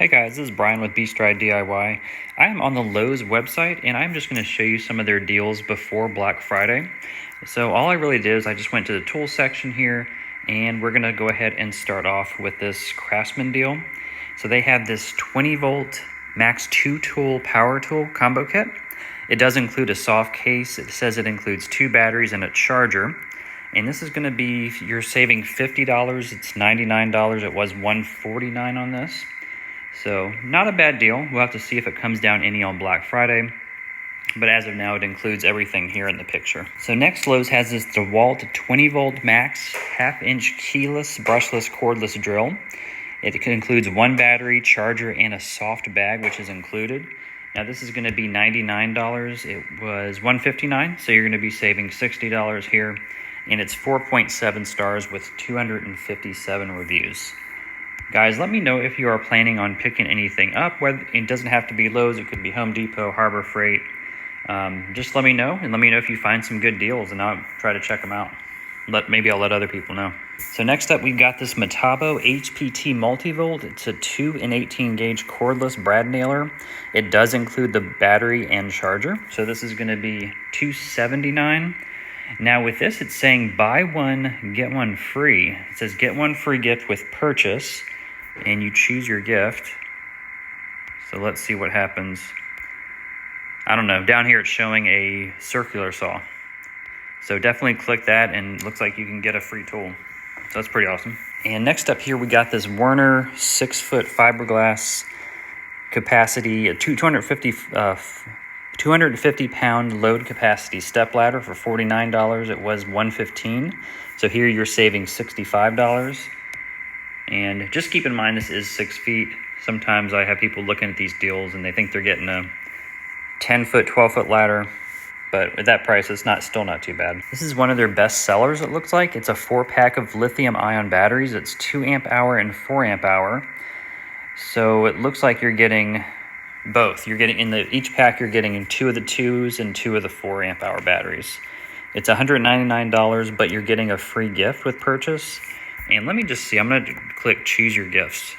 Hey guys, this is Brian with Beast Ride DIY. I am on the Lowe's website and I'm just going to show you some of their deals before Black Friday. So all I really did is I just went to the tool section here and we're going to go ahead and start off with this Craftsman deal. So they have this 20 volt max 2 tool power tool combo kit. It does include a soft case. It says it includes 2 batteries and a charger. And this is going to be, you're saving $50. It's $99. It was $149 on this. So not a bad deal. We'll have to see if it comes down any on Black Friday. But as of now, it includes everything here in the picture. So next, Lowe's has this Dewalt 20 volt max half-inch keyless brushless cordless drill. It includes 1 battery, charger, and a soft bag, which is included. Now this is going to be $99. It was $159, so you're going to be saving $60 here. And it's 4.7 stars with 257 reviews. Guys, let me know if you are planning on picking anything up. Whether it doesn't have to be Lowe's, it could be Home Depot, Harbor Freight. Just let me know, and let me know if you find some good deals, and I'll try to check them out. Maybe I'll let other people know. So next up, we've got this Metabo HPT multivolt. It's a 2 and 18 gauge cordless brad nailer. It does include the battery and charger. So this is going to be $279. Now with this, it's saying buy one, get one free. It says get one free gift with purchase, and you choose your gift. So let's see what happens. I don't know. Down here it's showing a circular saw. So definitely click that, and it looks like you can get a free tool. So that's pretty awesome. And next up here, we got this Werner 6-foot fiberglass capacity, a 250 pound load capacity step ladder for $49. It was $115. So here you're saving $65. And just keep in mind, this is 6 feet. Sometimes I have people looking at these deals and they think they're getting a 10-foot, 12-foot ladder. But at that price, it's still not too bad. This is one of their best sellers, it looks like. It's a 4-pack of lithium-ion batteries. It's 2 amp hour and 4 amp hour. So it looks like you're getting both. You're getting each pack, you're getting 2 of the 2s and 2 of the 4 amp hour batteries. It's $199, but you're getting a free gift with purchase. And let me just see, I'm going to click choose your gifts.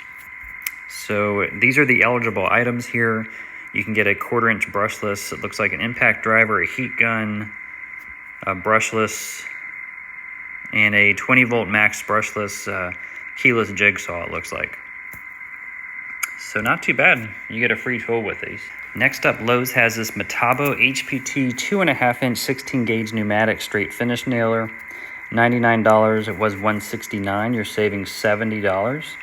So these are the eligible items here. You can get a 1/4 inch brushless. It looks like an impact driver, a heat gun, a brushless, and a 20 volt max brushless keyless jigsaw, it looks like. So not too bad. You get a free tool with these. Next up, Lowe's has this Metabo HPT 2.5 inch 16 gauge pneumatic straight finish nailer. $99. It was $169. You're saving $70.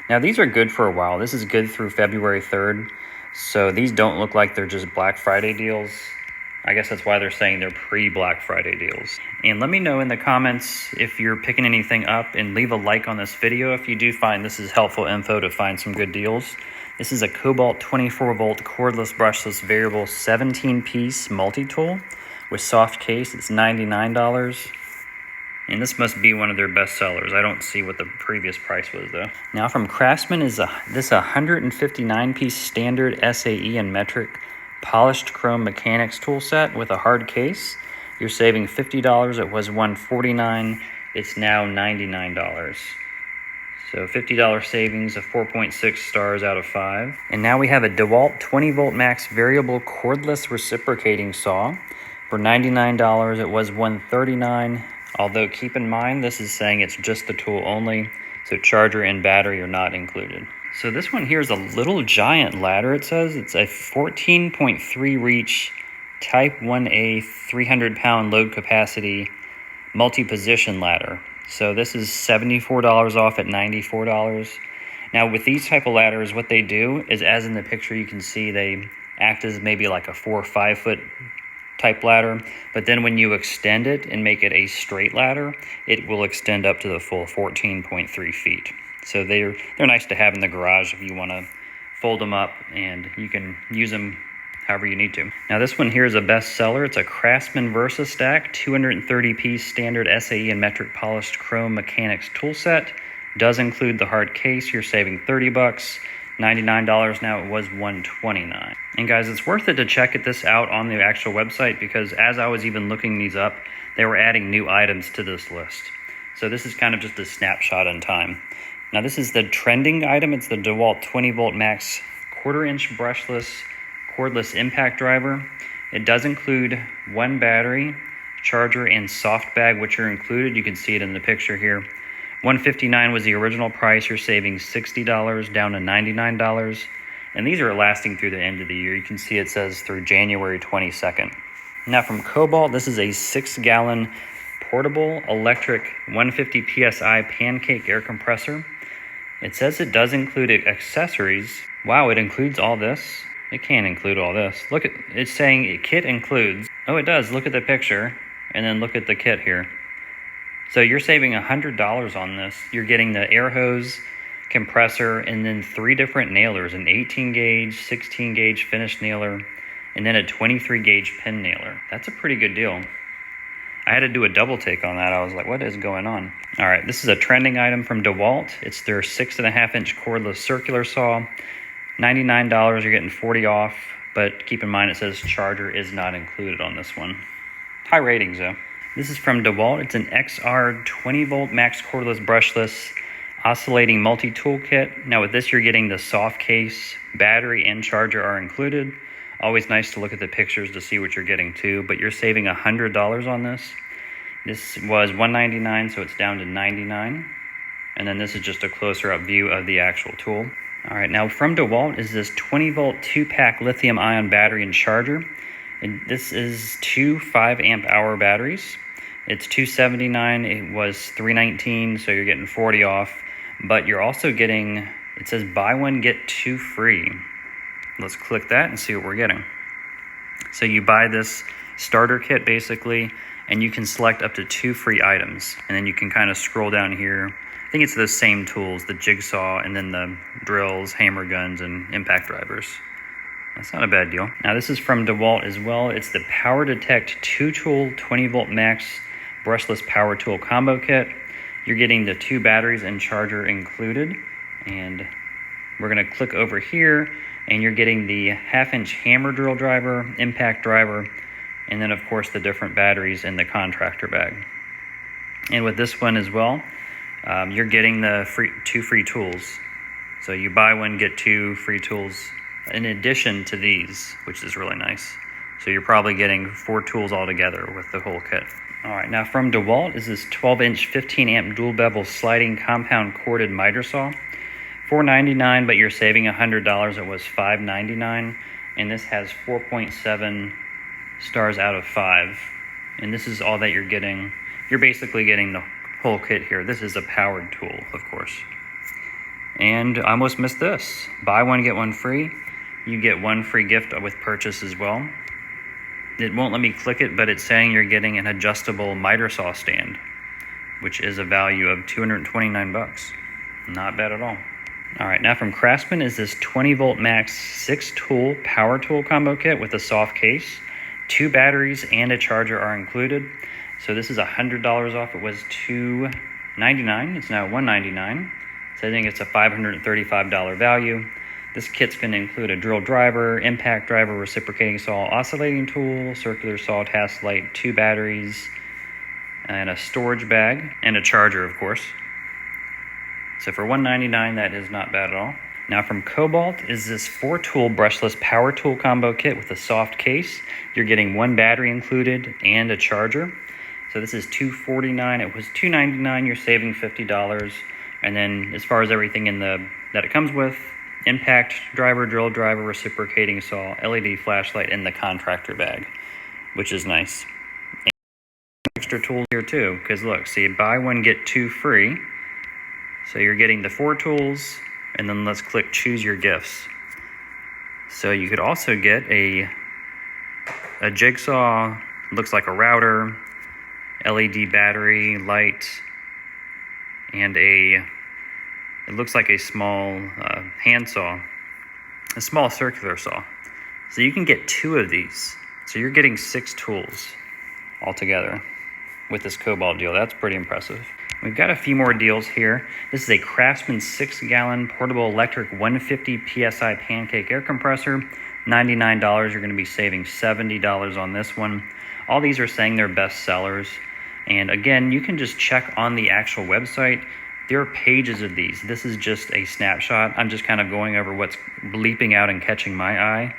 Now these are good for a while. This is good through February 3rd. So these don't look like they're just Black Friday deals. I guess that's why they're saying they're pre-Black Friday deals. And let me know in the comments if you're picking anything up, and leave a like on this video if you do find this is helpful info to find some good deals. This is a Kobalt 24 volt cordless brushless variable 17-piece multi-tool with soft case. It's $99. And this must be one of their best sellers. I don't see what the previous price was though. Now from Craftsman is this 159-piece standard SAE and metric polished chrome mechanics tool set with a hard case. You're saving $50. It was $149. It's now $99. So $50 savings of 4.6 stars out of 5. And now we have a Dewalt 20 volt max variable cordless reciprocating saw for $99. It was $139. Although keep in mind, this is saying it's just the tool only, so charger and battery are not included. So this one here is a little giant ladder, it says. It's a 14.3 reach type 1A 300 pound load capacity multi-position ladder. So this is $74 off at $94. Now with these type of ladders, what they do is, as in the picture you can see, they act as maybe like a 4 or 5 foot type ladder, but then when you extend it and make it a straight ladder, it will extend up to the full 14.3 feet. So they're nice to have in the garage if you want to fold them up, and you can use them however you need to. Now this one here is a best seller. It's a Craftsman Versa Stack 230-piece standard SAE and metric polished chrome mechanics tool set. Does include the hard case. You're saving $30. $99 now, it was $129. And guys, it's worth it to check this out on the actual website, because as I was even looking these up, they were adding new items to this list. So this is kind of just a snapshot in time. Now this is the trending item. It's the Dewalt 20 volt max 1/4 inch brushless cordless impact driver. It does include one battery, charger, and soft bag, which are included. You can see it in the picture here. $159 was the original price. You're saving $60 down to $99. And these are lasting through the end of the year. You can see it says through January 22nd. Now from Kobalt, this is a 6-gallon portable electric 150 PSI pancake air compressor. It says it does include accessories. Wow, it includes all this? It can't include all this. Look at it's saying kit includes. Oh, it does. Look at the picture and then look at the kit here. So you're saving $100 on this. You're getting the air hose, compressor, and then 3 different nailers, an 18 gauge, 16 gauge finish nailer, and then a 23 gauge pin nailer. That's a pretty good deal. I had to do a double take on that. I was like, what is going on? All right, this is a trending item from Dewalt. It's their 6.5 inch cordless circular saw. $99, you're getting 40 off, but keep in mind it says charger is not included on this one. High ratings though. This is from Dewalt. It's an XR 20 volt max cordless brushless oscillating multi-tool kit. Now with this, you're getting the soft case, battery, and charger are included. Always nice to look at the pictures to see what you're getting too, but you're saving $100 on this. This was $199, so it's down to $99. And then this is just a closer up view of the actual tool. All right, now from Dewalt is this 20 volt 2-pack lithium ion battery and charger. And this is 2 5-amp hour batteries. It's $279, it was $319, so you're getting 40 off. But you're also getting, it says buy one, get 2 free. Let's click that and see what we're getting. So you buy this starter kit basically, and you can select up to 2 free items. And then you can kind of scroll down here. I think it's the same tools, the jigsaw, and then the drills, hammer guns, and impact drivers. That's not a bad deal. Now this is from Dewalt as well. It's the Power Detect 2-tool 20 volt max brushless power tool combo kit. You're getting the 2 batteries and charger included. And we're gonna click over here, and you're getting the 1/2 inch hammer drill driver, impact driver, and then of course the different batteries in the contractor bag. And with this one as well, you're getting the 2 free tools. So you buy one, get 2 free tools in addition to these, which is really nice. So you're probably getting 4 tools altogether with the whole kit. All right, now from Dewalt is this 12-inch 15-amp dual bevel sliding compound corded miter saw. $499, but you're saving $100. It was $599, and this has 4.7 stars out of 5. And this is all that you're getting. You're basically getting the whole kit here. This is a powered tool, of course. And I almost missed this. Buy one, get one free. You get 1 free gift with purchase as well. It won't let me click it, but it's saying you're getting an adjustable miter saw stand, which is a value of $229. Not bad at all. All right, now from Craftsman is this 20 volt max 6-tool power tool combo kit with a soft case. 2 batteries and a charger are included. So this is $100 off. It was $299. It's now $199. So I think it's a $535 value. This kit's going to include a drill driver, impact driver, reciprocating saw, oscillating tool, circular saw, task light, 2 batteries, and a storage bag, and a charger, of course. So for $199, that is not bad at all. Now from Kobalt is this 4-tool brushless power tool combo kit with a soft case. You're getting 1 battery included and a charger. So this is $249. It was $299. You're saving $50. And then as far as everything in that it comes with, impact driver, drill driver, reciprocating saw, LED flashlight, and the contractor bag, which is nice. And extra tools here too, because look, see, buy one, get 2 free. So you're getting the 4 tools, and then let's click choose your gifts. So you could also get a jigsaw, looks like a router, LED battery, light, and it looks like a small handsaw, a small circular saw. So you can get 2 of these. So you're getting 6 tools altogether with this Kobalt deal. That's pretty impressive. We've got a few more deals here. This is a Craftsman 6-gallon portable electric 150 PSI pancake air compressor. $99, you're going to be saving $70 on this one. All these are saying they're best sellers. And again, you can just check on the actual website There are pages of these. This is just a snapshot. I'm just kind of going over what's leaping out and catching my eye.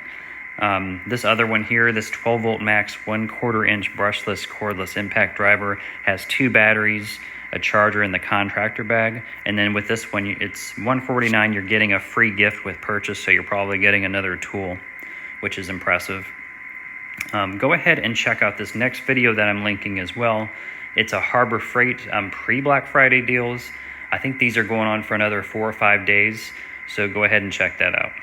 This other one here, this 12 volt max 1/4 inch brushless cordless impact driver, has 2 batteries, a charger in the contractor bag, and then with this one it's $149. You're getting a free gift with purchase, so you're probably getting another tool, which is impressive. Go ahead and check out this next video that I'm linking as well. It's a Harbor Freight pre-Black Friday deals. I think these are going on for another 4 or 5 days, so go ahead and check that out.